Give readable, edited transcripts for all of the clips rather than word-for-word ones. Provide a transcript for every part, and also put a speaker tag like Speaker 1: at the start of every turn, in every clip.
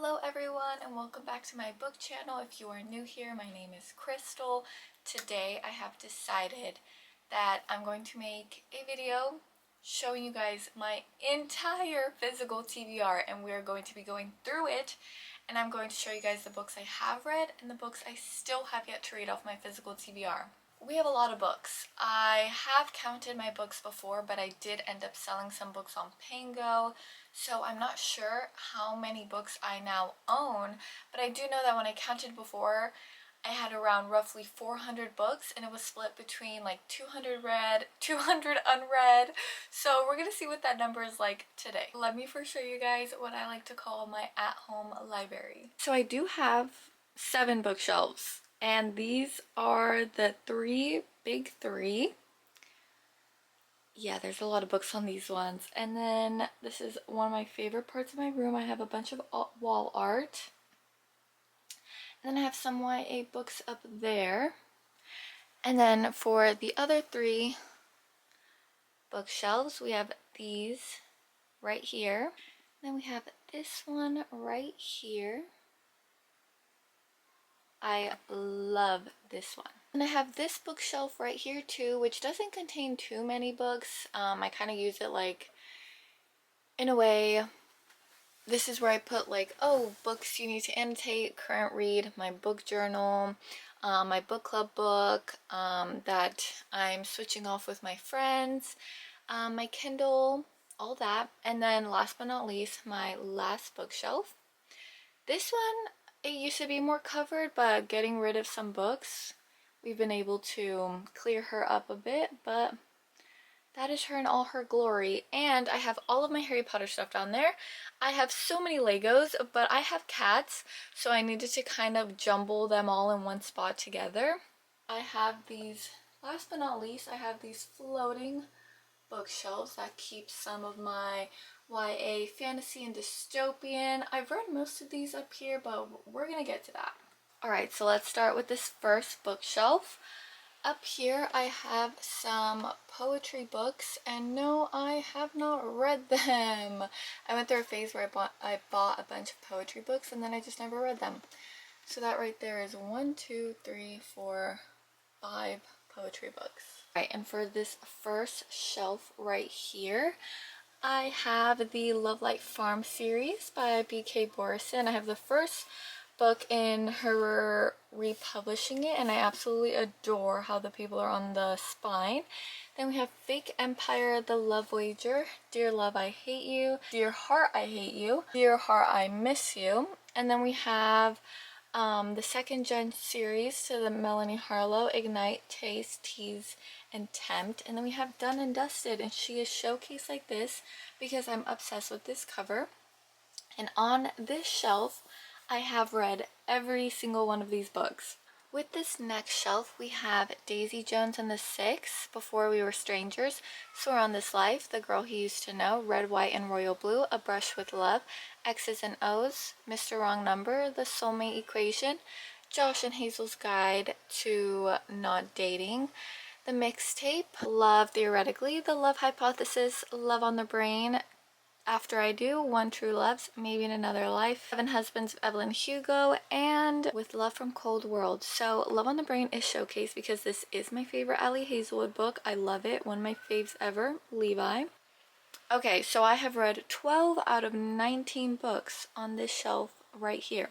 Speaker 1: Hello everyone and welcome back to my book channel. If you are new here, my name is Crystal. Today I have decided that I'm going to make a video showing you guys my entire physical TBR, and we're going to be going through it, and I'm going to show you guys the books I have read and the books I still have yet to read off my physical TBR. We have a lot of books. I have counted my books before, but I did end up selling some books on Pango, so I'm not sure how many books I now own, but I do know that when I counted before, I had around roughly 400 books, and it was split between like 200 read, 200 unread, so we're gonna see what that number is like today. Let me first show you guys what I like to call my at-home library. So I do have 7 bookshelves, and these are the big three. Yeah, there's a lot of books on these ones. And then this is one of my favorite parts of my room. I have a bunch of wall art. And then I have some YA books up there. And then for the other 3 bookshelves, we have these right here. Then we have this one right here. I love this one. And I have this bookshelf right here too, which doesn't contain too many books. I kind of use it like, in a way, this is where I put like, oh, books you need to annotate, current read, my book journal, my book club book that I'm switching off with my friends, my Kindle, all that. And then last but not least, my last bookshelf. This one, it used to be more covered, but getting rid of some books, we've been able to clear her up a bit, but that is her in all her glory. And I have all of my Harry Potter stuff down there. I have so many Legos, but I have cats, so I needed to kind of jumble them all in one spot together. I have these, last but not least, I have these floating bookshelves that keep some of my YA fantasy and dystopian. I've read most of these up here, but we're gonna get to that. Alright, so let's start with this first bookshelf. Up here I have some poetry books, and no, I have not read them. I went through a phase where I bought a bunch of poetry books and then I just never read them. So that right there is 1, 2, 3, 4, 5 poetry books. Right, and for this first shelf right here, I have the Love Light Farm series by B.K. Borison. I have the first book in her republishing it, and I absolutely adore how the people are on the spine. Then we have Fake Empire, The Love Wager, Dear Love, I Hate You, Dear Heart, I Hate You, Dear Heart, I Miss You. And then we have the second gen series to the Melanie Harlow, Ignite, Taste, Tease, and Tempt. And then we have Done and Dusted, and she is showcased like this because I'm obsessed with this cover. And on this shelf, I have read every single one of these books. With this next shelf, we have Daisy Jones and the Six, Before We Were Strangers, Swear on This Life, The Girl He Used to Know, Red, White, and Royal Blue, A Brush with Love, X's and O's, Mr. Wrong Number, The Soulmate Equation, Josh and Hazel's Guide to Not Dating, The Mixtape, Love Theoretically, The Love Hypothesis, Love on the Brain, After I Do, One True Loves, Maybe in Another Life, Seven Husbands of Evelyn Hugo, and With Love from Cold World. So Love on the Brain is showcased because this is my favorite Ali Hazelwood book. I love it. One of my faves ever. Levi. Okay, so I have read 12 out of 19 books on this shelf right here.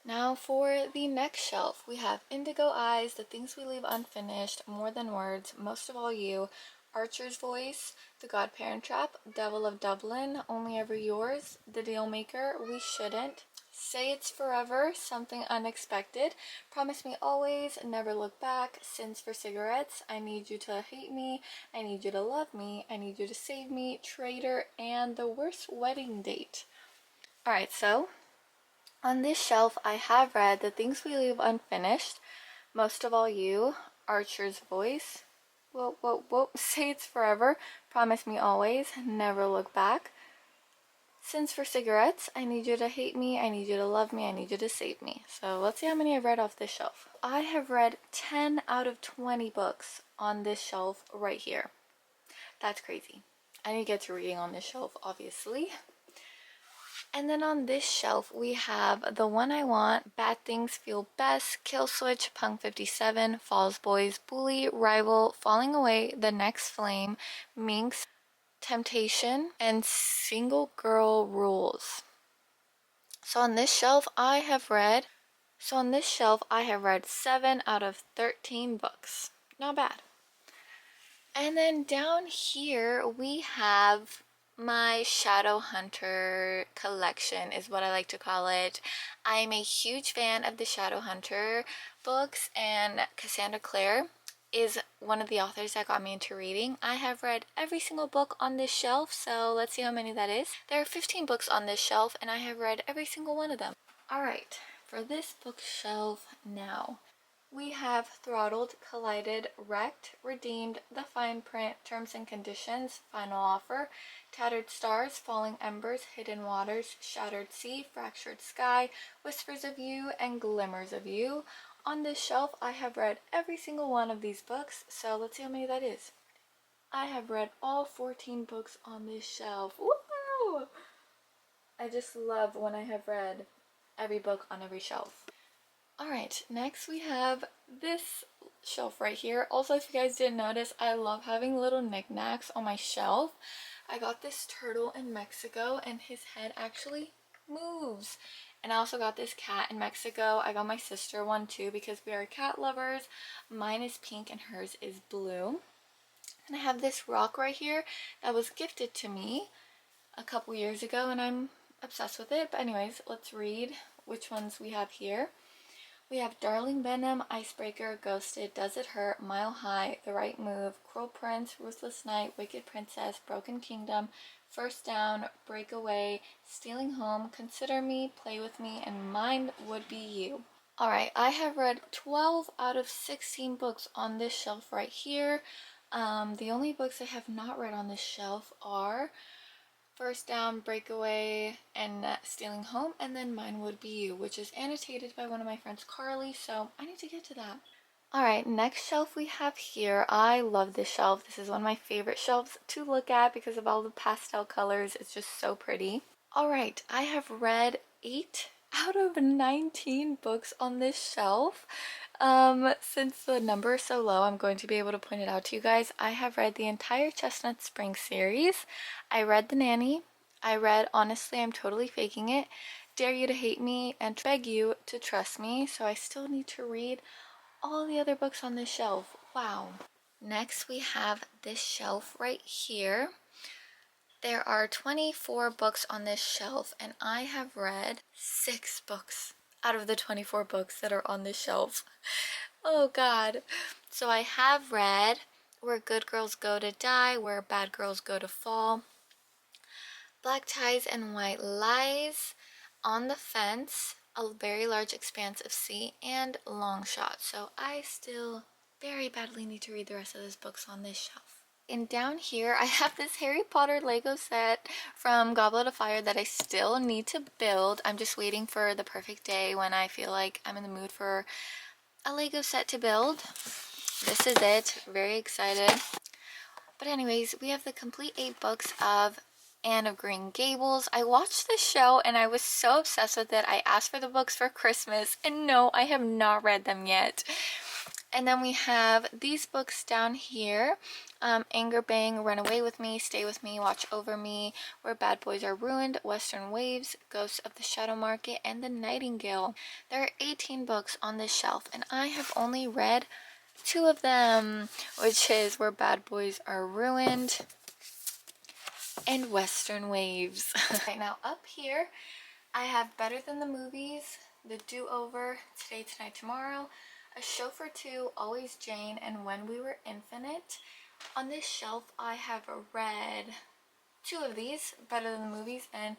Speaker 1: Now for the next shelf, we have Indigo Eyes, The Things We Leave Unfinished, More Than Words, Most of All You, Archer's Voice, The Godparent Trap, Devil of Dublin, Only Ever Yours, The Dealmaker, We Shouldn't, Say It's Forever, Something Unexpected, Promise Me Always, Never Look Back, Sins for Cigarettes, I Need You to Hate Me, I Need You to Love Me, I Need You to Save Me, Traitor, and The Worst Wedding Date. Alright, so on this shelf I have read The Things We Leave Unfinished, Most of All You, Archer's Voice, Say It's Forever, Promise Me Always, Never Look Back, Sins for Cigarettes, I Need You to Hate Me, I Need You to Love Me, I Need You to Save Me. So let's see how many I've read off this shelf. I have read 10 out of 20 books on this shelf right here. That's crazy. I need to get to reading on this shelf, obviously. And then on this shelf, we have The One I Want, Bad Things Feel Best, Kill Switch, Punk 57, Falls Boys, Bully, Rival, Falling Away, The Next Flame, Minx, Temptation, and Single Girl Rules. So on this shelf, I have read 7 out of 13 books. Not bad. And then down here we have my Shadowhunter collection, is what I like to call it. I'm a huge fan of the Shadowhunter books, and Cassandra Clare is one of the authors that got me into reading. I have read every single book on this shelf, so let's see how many that is. There are 15 books on this shelf, and I have read every single one of them. Alright, for this bookshelf now, we have Throttled, Collided, Wrecked, Redeemed, The Fine Print, Terms and Conditions, Final Offer, Tattered Stars, Falling Embers, Hidden Waters, Shattered Sea, Fractured Sky, Whispers of You, and Glimmers of You. On this shelf, I have read every single one of these books, so let's see how many that is. I have read all 14 books on this shelf. Woo! I just love when I have read every book on every shelf. Alright, next we have this shelf right here. Also, if you guys didn't notice, I love having little knickknacks on my shelf. I got this turtle in Mexico and his head actually moves. And I also got this cat in Mexico. I got my sister one too because we are cat lovers. Mine is pink and hers is blue. And I have this rock right here that was gifted to me a couple years ago and I'm obsessed with it. But anyways, let's read which ones we have here. We have Darling Venom, Icebreaker, Ghosted, Does It Hurt, Mile High, The Right Move, Cruel Prince, Ruthless Knight, Wicked Princess, Broken Kingdom, First Down, Breakaway, Stealing Home, Consider Me, Play With Me, and Mine Would Be You. Alright, I have read 12 out of 16 books on this shelf right here. The only books I have not read on this shelf are First Down, Breakaway, and Stealing Home, and then Mine Would Be You, which is annotated by one of my friends, Carly, so I need to get to that. Alright, next shelf we have here. I love this shelf. This is one of my favorite shelves to look at because of all the pastel colors. It's just so pretty. Alright, I have read 8 out of 19 books on this shelf. Since the number is so low, I'm going to be able to point it out to you guys. I have read the entire Chestnut Spring series. I read The Nanny. I read Honestly, I'm Totally Faking It, Dare You to Hate Me, and Beg You to Trust Me. So I still need to read all the other books on this shelf. Wow. Next, we have this shelf right here. There are 24 books on this shelf, and I have read 6 books out of the 24 books that are on this shelf. Oh god. So I have read Where Good Girls Go to Die, Where Bad Girls Go to Fall, Black Ties and White Lies, On the Fence, A Very Large Expanse of Sea, and Long Shot. So I still very badly need to read the rest of those books on this shelf. And down here, I have this Harry Potter Lego set from Goblet of Fire that I still need to build. I'm just waiting for the perfect day when I feel like I'm in the mood for a Lego set to build. This is it. Very excited. But anyways, we have the complete 8 books of Anne of Green Gables. I watched the show and I was so obsessed with it. I asked for the books for Christmas, and no, I have not read them yet. And then we have these books down here. Anger Bang, Run Away With Me, Stay With Me, Watch Over Me, Where Bad Boys Are Ruined, Western Waves, Ghosts of the Shadow Market, and The Nightingale. There are 18 books on this shelf, and I have only read 2 of them, which is Where Bad Boys Are Ruined and Western Waves. Right now up here, I have Better Than the Movies, The Do-Over, Today, Tonight, Tomorrow, A Chauffeur 2, Always Jane, and When We Were Infinite. On this shelf, I have read 2 of these, Better Than the Movies and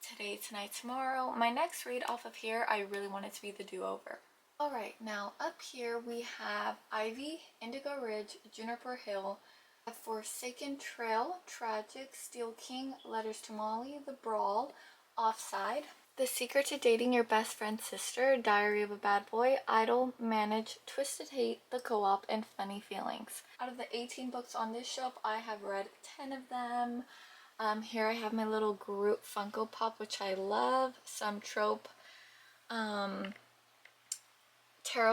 Speaker 1: Today, Tonight, Tomorrow. My next read off of here, I really want it to be The Do-Over. Alright, now up here we have Ivy, Indigo Ridge, Juniper Hill, A Forsaken Trail, Tragic, Steel King, Letters to Molly, The Brawl, Offside, The Secret to Dating Your Best Friend's Sister, Diary of a Bad Boy, Idle, Manage, Twisted Hate, The Co-op, and Funny Feelings. Out of the 18 books on this shelf, I have read 10 of them. Here I have my little Groot Funko Pop, which I love. Some Trope tarot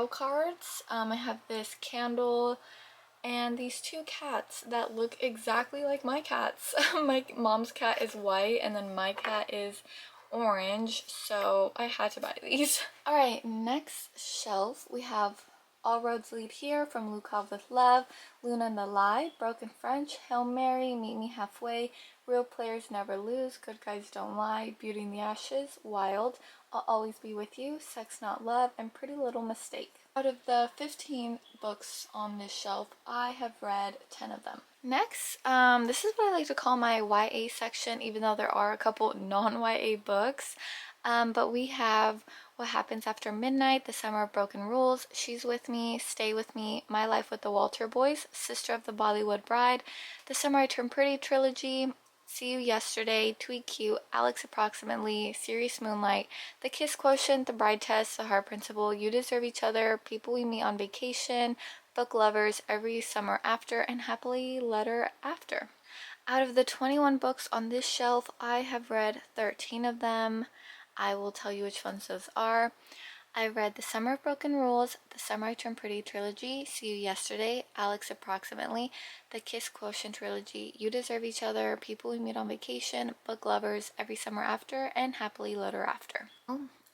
Speaker 1: cards. I have this candle and these two cats that look exactly like my cats. My mom's cat is white and then my cat is orange, so I had to buy these. Alright, next shelf we have All Roads Lead Here from Lukov with Love, Luna and the Lie, Broken French, Hail Mary, Meet Me Halfway, Real Players Never Lose, Good Guys Don't Lie, Beauty in the Ashes, Wild, I'll Always Be With You, Sex Not Love, and Pretty Little Mistake. Out of the 15 books on this shelf, I have read 10 of them. Next, this is what I like to call my YA section, even though there are a couple non-YA books. But we have What Happens After Midnight, The Summer of Broken Rules, She's With Me, Stay With Me, My Life with the Walter Boys, Sister of the Bollywood Bride, The Summer I Turned Pretty trilogy, See You Yesterday, Tweet Cute, Alex Approximately, Serious Moonlight, The Kiss Quotient, The Bride Test, The Heart Principle, You Deserve Each Other, People We Meet on Vacation, Book Lovers, Every Summer After, and Happily Letter After. Out of the 21 books on this shelf, I have read 13 of them. I will tell you which ones those are. I read The Summer of Broken Rules, The Summer I Turned Pretty trilogy, See You Yesterday, Alex Approximately, The Kiss Quotient trilogy, You Deserve Each Other, People We Meet on Vacation, Book Lovers, Every Summer After, and Happily Letter After.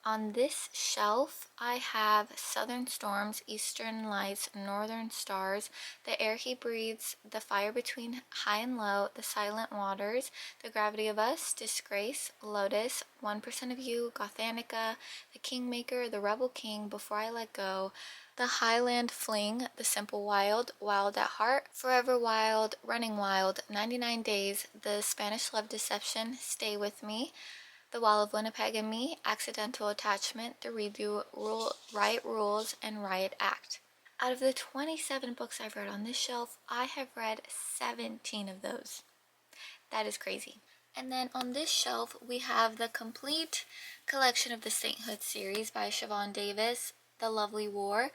Speaker 1: On this shelf, I have Southern Storms, Eastern Lights, Northern Stars, The Air He Breathes, The Fire Between High and Low, The Silent Waters, The Gravity of Us, Disgrace, Lotus, 1% of You, Gothanica, The Kingmaker, The Rebel King, Before I Let Go, The Highland Fling, The Simple Wild, Wild at Heart, Forever Wild, Running Wild, 99 Days, The Spanish Love Deception, Stay With Me, The Wall of Winnipeg and Me, Accidental Attachment, The Redo, Riot Rules, and Riot Act. Out of the 27 books I've read on this shelf, I have read 17 of those. That is crazy. And then on this shelf, we have the complete collection of the Sainthood series by Siobhan Davis, The Lovely War,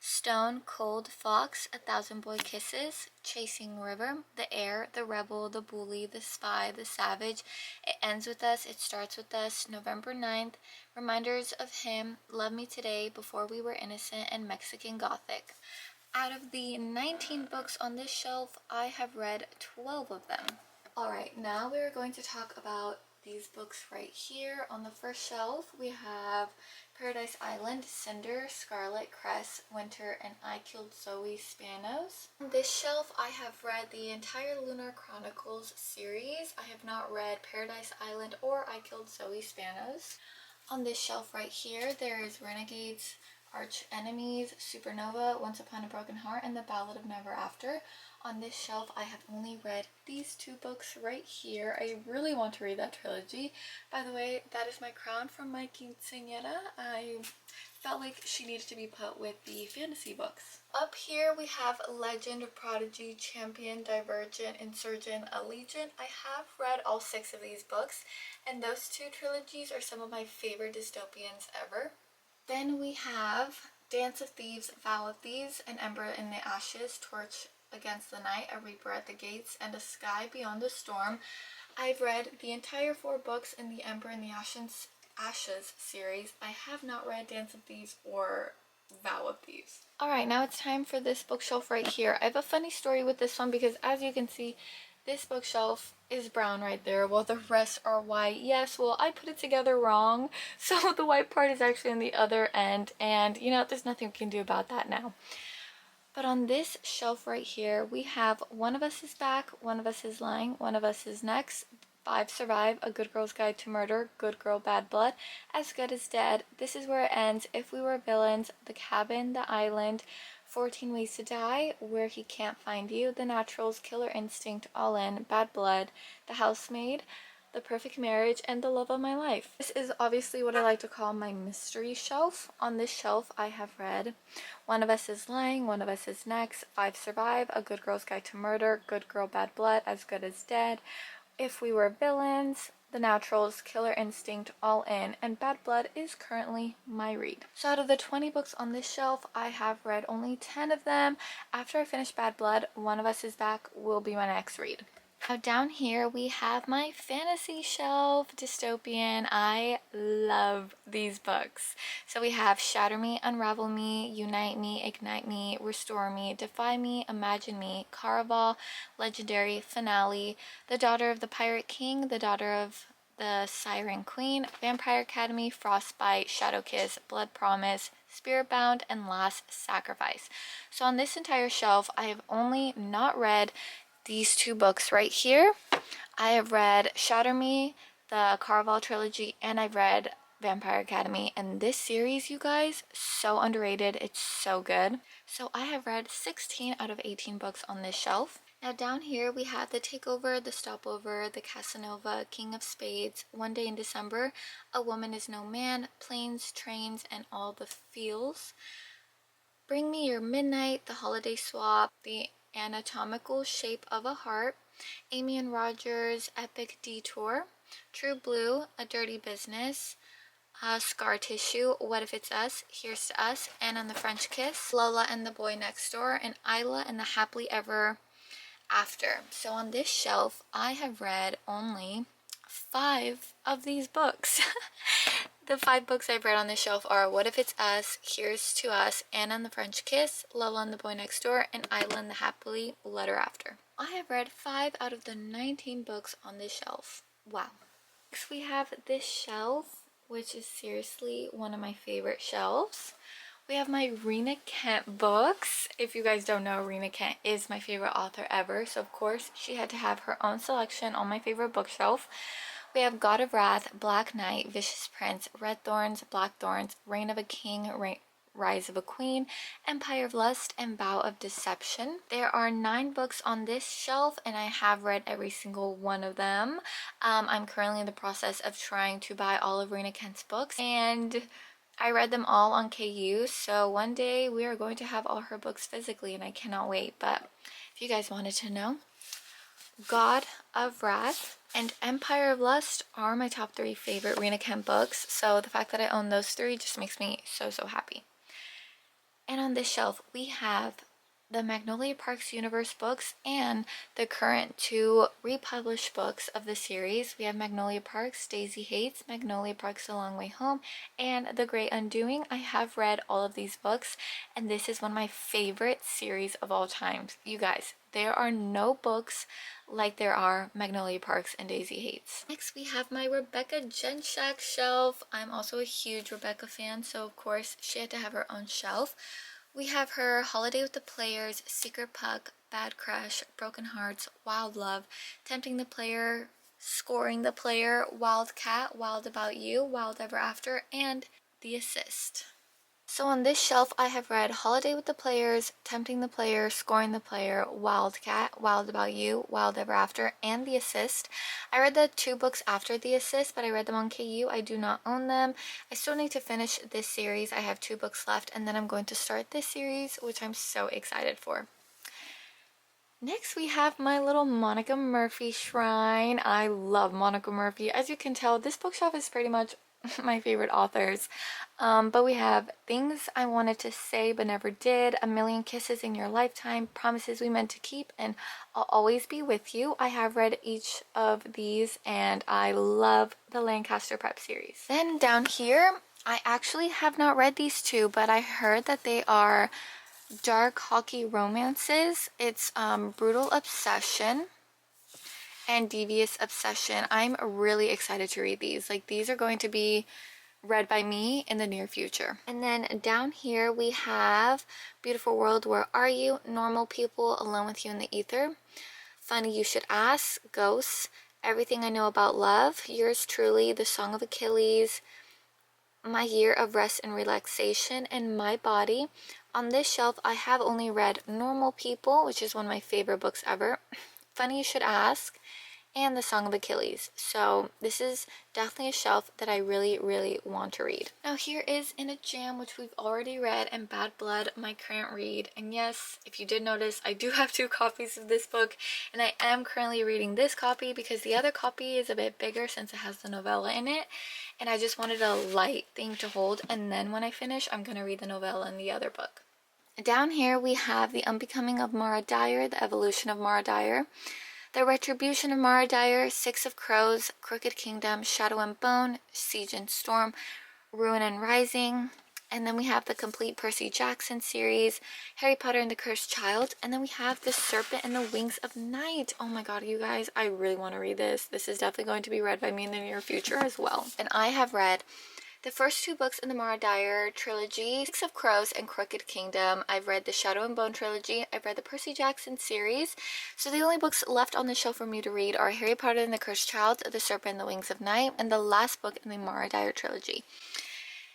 Speaker 1: Stone Cold Fox, A Thousand Boy Kisses, Chasing River, The Heir, The Rebel, The Bully, The Spy, The Savage, It Ends With Us, It Starts With Us, November 9th, Reminders of Him, Love Me Today, Before We Were Innocent, and Mexican Gothic. Out of the 19 books on this shelf, I have read 12 of them. Alright, now we're going to talk about these books right here. On the first shelf, we have Paradise Island, Cinder, Scarlet, Cress, Winter, and I Killed Zoe Spanos. On this shelf, I have read the entire Lunar Chronicles series. I have not read Paradise Island or I Killed Zoe Spanos. On this shelf right here, there is Renegades, Arch Enemies, Supernova, Once Upon a Broken Heart, and The Ballad of Never After. On this shelf, I have only read these two books right here. I really want to read that trilogy. By the way, that is my crown from my quinceañera. I felt like she needed to be put with the fantasy books. Up here, we have Legend, Prodigy, Champion, Divergent, Insurgent, Allegiant. I have read all 6 of these books, and those 2 trilogies are some of my favorite dystopians ever. Then we have Dance of Thieves, Vow of Thieves, An Ember in the Ashes, Torch Against the Night, A Reaper at the Gates, and A Sky Beyond the Storm. I've read the entire 4 books in the Ember in the Ashes series. I have not read Dance of Thieves or Vow of Thieves. Alright, now it's time for this bookshelf right here. I have a funny story with this one because, as you can see, this bookshelf is brown right there while the rest are white. Yes, well, I put it together wrong, so the white part is actually on the other end, and you know, there's nothing we can do about that now. But on this shelf right here, we have One of Us is Back, One of Us is Lying, One of Us is Next, 5 Survive, A Good Girl's Guide to Murder, Good Girl, Bad Blood, As Good as Dead, This Is Where It Ends, If We Were Villains, The Cabin, The Island, 14 Ways to Die, Where He Can't Find You, The Naturals, Killer Instinct, All In, Bad Blood, The Housemaid, The Perfect Marriage, and The Love of My Life. This is obviously what I like to call my mystery shelf. On this shelf, I have read One of Us is Lying, One of Us is Next, 5 Survive, A Good Girl's Guide to Murder, Good Girl, Bad Blood, As Good as Dead, If We Were Villains, The Naturals, Killer Instinct, All In, and Bad Blood is currently my read. So out of the 20 books on this shelf, I have read only 10 of them. After I finish Bad Blood, One of Us is Back will be my next read. Now down here we have my fantasy shelf, dystopian. I love these books. So we have Shatter Me, Unravel Me, Unite Me, Ignite Me, Restore Me, Defy Me, Imagine Me, Caraval, Legendary, Finale, The Daughter of the Pirate King, The Daughter of the Siren Queen, Vampire Academy, Frostbite, Shadow Kiss, Blood Promise, Spiritbound, and Last Sacrifice. So on this entire shelf, I have only not read these two books right here. I have read Shatter Me, the Caraval trilogy, and I've read Vampire Academy. And this series, you guys, so underrated. It's so good. So I have read 16 out of 18 books on this shelf. Now down here we have The Takeover, The Stopover, The Casanova, King of Spades, One Day in December, A Woman is No Man, Planes, Trains, and All the Feels, Bring Me Your Midnight, The Holiday Swap, The Anatomical Shape of a Heart, Amy and Rogers, Epic Detour, True Blue, A Dirty Business, Scar Tissue, What If It's Us, Here's to Us, Anne and the French Kiss, Lola and the Boy Next Door, and Isla and the Happily Ever After. So on this shelf, I have read only 5 of these books. The 5 books I've read on this shelf are What If It's Us, Here's to Us, Anna and the French Kiss, Lola and the Boy Next Door, and Isla and the Happily Letter After. I have read 5 out of the 19 books on this shelf. Wow. Next we have this shelf, which is seriously one of my favorite shelves. We have my Rena Kent books. If you guys don't know, Rena Kent is my favorite author ever, so of course she had to have her own selection on my favorite bookshelf. We have God of Wrath, Black Knight, Vicious Prince, Red Thorns, Black Thorns, Reign of a King, Rise of a Queen, Empire of Lust, and Bow of Deception. There are 9 books on this shelf, and I have read every single one of them. I'm currently in the process of trying to buy all of Rena Kent's books, and I read them all on KU, so one day we are going to have all her books physically, and I cannot wait. But if you guys wanted to know, God of Wrath and Empire of Lust are my top 3 favorite Rena Kent books, so the fact that I own those 3 just makes me so happy. And on this shelf we have the Magnolia Parks Universe books and the current 2 republished books of the series. We have Magnolia Parks, Daisy Hates, Magnolia Parks, A Long Way Home, and The Great Undoing. I have read all of these books, and this is one of my favorite series of all time. You guys, there are no books like there are Magnolia Parks and Daisy Hates. Next we have my Rebecca Genshak shelf. I'm also a huge Rebecca fan, so of course she had to have her own shelf. We have her Holiday with the Players, Secret Puck, Bad Crush, Broken Hearts, Wild Love, Tempting the Player, Scoring the Player, Wild Cat, Wild About You, Wild Ever After, and The Assist. So on this shelf I have read Holiday with the Players, Tempting the Player, Scoring the Player, Wildcat, Wild About You, Wild Ever After, and The Assist. I read the 2 books after The Assist, but I read them on KU. I do not own them. I still need to finish this series. I have 2 books left, and then I'm going to start this series, which I'm so excited for. Next we have my little Monica Murphy shrine. I love Monica Murphy. As you can tell, this bookshelf is pretty much my favorite authors. But we have Things I Wanted to Say But Never Did, A Million Kisses in Your Lifetime, Promises We Meant to Keep, and I'll Always Be With You. I have read each of these, and I love the Lancaster Prep series. Then down here, I actually have not read these 2, but I heard that they are dark hockey romances. It's Brutal Obsession and Devious Obsession. I'm really excited to read these. Like, these are going to be read by me in the near future. And then down here we have Beautiful World, Where Are You, Normal People, Alone with You in the Ether, Funny You Should Ask, Ghosts, Everything I Know About Love, Yours Truly, The Song of Achilles, My Year of Rest and Relaxation, and My Body. On this shelf I have only read Normal People, which is one of my favorite books ever, Funny You Should Ask, and The Song of Achilles. So this is definitely a shelf that I really want to read. Now here is In a Jam, which we've already read, and Bad Blood, my current read. And yes, if you did notice, I do have 2 copies of this book, and I am currently reading this copy because the other copy is a bit bigger since it has the novella in it, and I just wanted a light thing to hold, and then when I finish I'm gonna read the novella in the other book. Down here we have The Unbecoming of Mara Dyer, The Evolution of Mara Dyer, The Retribution of Mara Dyer, Six of Crows, Crooked Kingdom, Shadow and Bone, Siege and Storm, Ruin and Rising. And then we have the complete Percy Jackson series, Harry Potter and the Cursed Child. And then we have The Serpent and the Wings of Night. Oh my god, you guys, I really want to read this. This is definitely going to be read by me in the near future as well. And I have read the first two books in the Mara Dyer trilogy, Six of Crows and Crooked Kingdom. I've read the Shadow and Bone trilogy. I've read the Percy Jackson series. So the only books left on the shelf for me to read are Harry Potter and the Cursed Child, The Serpent and the Wings of Night, and the last book in the Mara Dyer trilogy.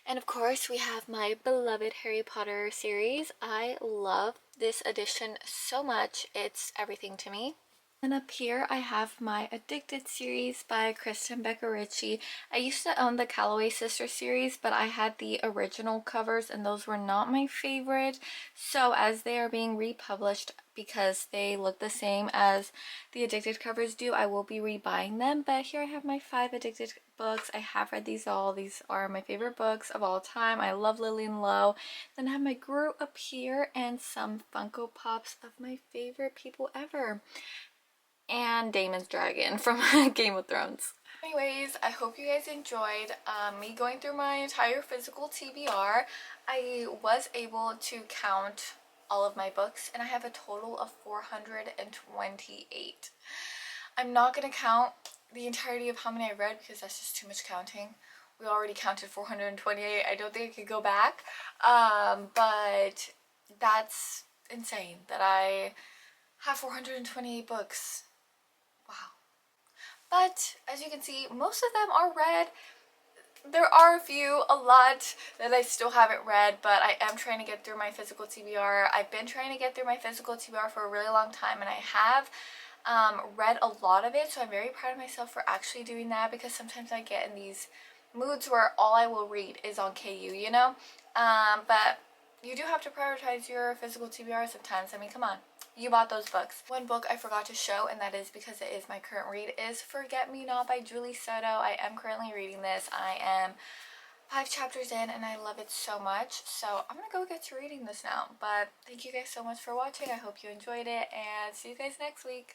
Speaker 1: And of course, we have my beloved Harry Potter series. I love this edition so much. It's everything to me. And up here I have my Addicted series by Kristen Becker Ritchie. I used to own the Calloway Sisters series, but I had the original covers and those were not my favorite. So as they are being republished, because they look the same as the Addicted covers do, I will be rebuying them. But here I have my 5 Addicted books. I have read these all. These are my favorite books of all time. I love Lillian Lowe. Then I have my Gru up here and some Funko Pops of my favorite people ever. And Daemon's Dragon from Game of Thrones. Anyways, I hope you guys enjoyed me going through my entire physical TBR. I was able to count all of my books and I have a total of 428. I'm not going to count the entirety of how many I read because that's just too much counting. We already counted 428. I don't think I could go back. But that's insane that I have 428 books. Wow. But as you can see, most of them are read. There are a lot that I still haven't read, but I am trying to get through my physical TBR. I've been trying to get through my physical TBR for a really long time, and I have read a lot of it, so I'm very proud of myself for actually doing that, because sometimes I get in these moods where all I will read is on KU, you know? But you do have to prioritize your physical TBR sometimes. I mean, come on. You bought those books. One book I forgot to show, and that is because it is my current read, is Forget Me Not by Julie Soto. I am currently reading this. I am 5 chapters in and I love it so much. So I'm gonna go get to reading this now. But thank you guys so much for watching. I hope you enjoyed it, and see you guys next week.